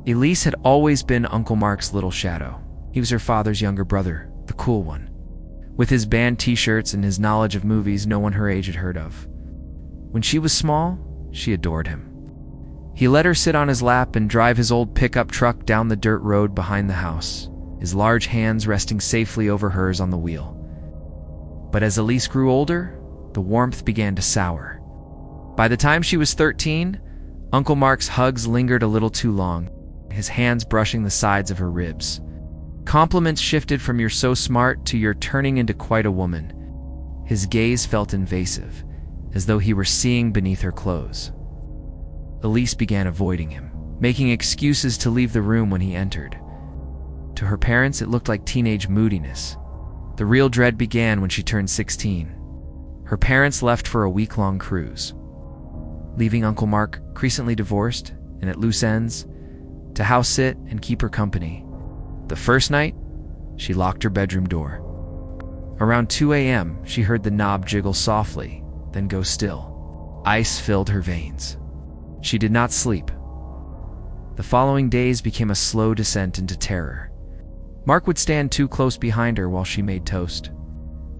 Elise had always been Uncle Mark's little shadow. He was her father's younger brother, the cool one, with his band t-shirts and his knowledge of movies no one her age had heard of. When she was small, she adored him. He let her sit on his lap and drive his old pickup truck down the dirt road behind the house, his large hands resting safely over hers on the wheel. But as Elise grew older, the warmth began to sour. By the time she was 13, Uncle Mark's hugs lingered a little too long, his hands brushing the sides of her ribs. Compliments shifted from "you're so smart" to "you're turning into quite a woman." His gaze felt invasive, as though he were seeing beneath her clothes. Elise began avoiding him, making excuses to leave the room when he entered. To her parents, it looked like teenage moodiness. The real dread began when she turned 16. Her parents left for a week-long cruise, leaving Uncle Mark crescently divorced and at loose ends to house sit and keep her company. The first night, she locked her bedroom door. Around 2 a.m., she heard the knob jiggle softly, then go still. Ice filled her veins. She did not sleep. The following days became a slow descent into terror. Mark would stand too close behind her while she made toast.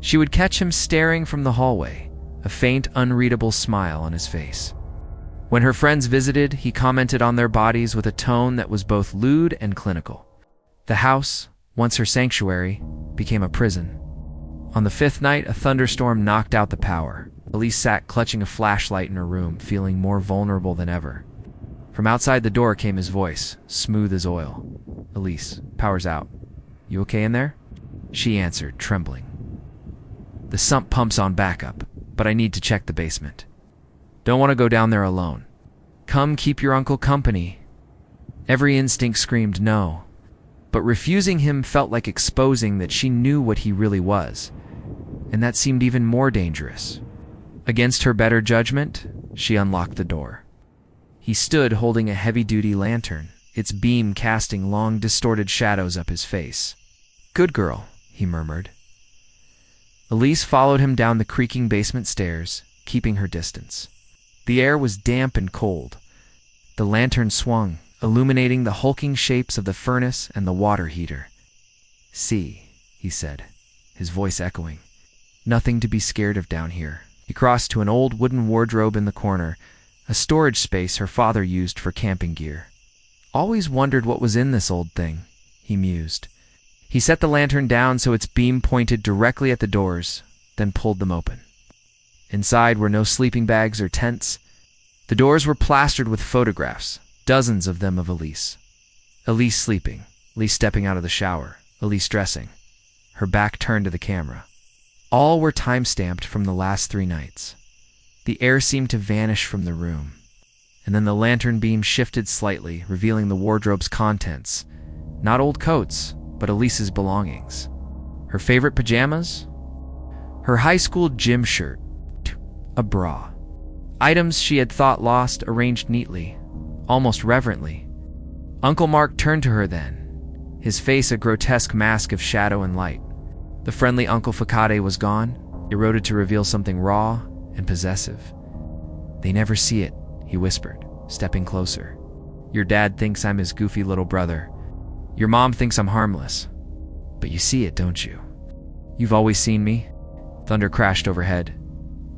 She would catch him staring from the hallway, a faint, unreadable smile on his face. When her friends visited, he commented on their bodies with a tone that was both lewd and clinical. The house, once her sanctuary, became a prison. On the 5th night, a thunderstorm knocked out the power. Elise sat clutching a flashlight in her room, feeling more vulnerable than ever. From outside the door came his voice, smooth as oil. "Elise, power's out. You okay in there?" She answered, trembling. "The sump pump's on backup, but I need to check the basement. Don't want to go down there alone. Come keep your uncle company." Every instinct screamed no, but refusing him felt like exposing that she knew what he really was, and that seemed even more dangerous. Against her better judgment, she unlocked the door. He stood holding a heavy-duty lantern, its beam casting long, distorted shadows up his face. "Good girl," he murmured. Elise followed him down the creaking basement stairs, keeping her distance. The air was damp and cold. The lantern swung, illuminating the hulking shapes of the furnace and the water heater. "See," he said, his voice echoing. "Nothing to be scared of down here." He crossed to an old wooden wardrobe in the corner, a storage space her father used for camping gear. "Always wondered what was in this old thing," he mused. He set the lantern down so its beam pointed directly at the doors, then pulled them open. Inside were no sleeping bags or tents. The doors were plastered with photographs, dozens of them of Elise. Elise sleeping, Elise stepping out of the shower, Elise dressing, her back turned to the camera. All were time-stamped from the last 3 nights. The air seemed to vanish from the room, and then the lantern beam shifted slightly, revealing the wardrobe's contents. Not old coats, but Elise's belongings. Her favorite pajamas? Her high school gym shirt. A bra. Items she had thought lost, arranged neatly, almost reverently. Uncle Mark turned to her then, his face a grotesque mask of shadow and light. The friendly Uncle Facade was gone, eroded to reveal something raw and possessive. "They never see it," he whispered, stepping closer. "Your dad thinks I'm his goofy little brother. Your mom thinks I'm harmless. But you see it, don't you? You've always seen me." Thunder crashed overhead.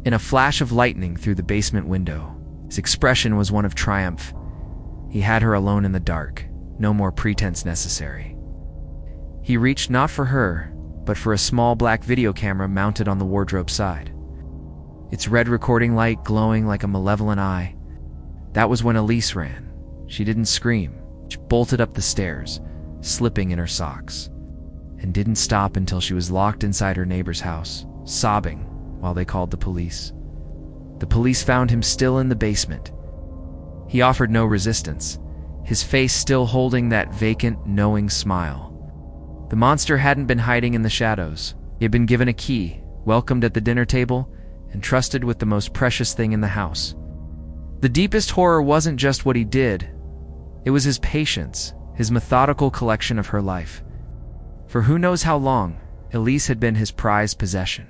In a flash of lightning through the basement window, his expression was one of triumph. He had her alone in the dark, no more pretense necessary. He reached not for her, but for a small black video camera mounted on the wardrobe side, its red recording light glowing like a malevolent eye. That was when Elise ran. She didn't scream. She bolted up the stairs, slipping in her socks, and didn't stop until she was locked inside her neighbor's house, sobbing while they called the police. The police found him still in the basement. He offered no resistance, his face still holding that vacant, knowing smile. The monster hadn't been hiding in the shadows. He had been given a key, welcomed at the dinner table, and trusted with the most precious thing in the house. The deepest horror wasn't just what he did. It was his patience, his methodical collection of her life. For who knows how long, Elise had been his prized possession.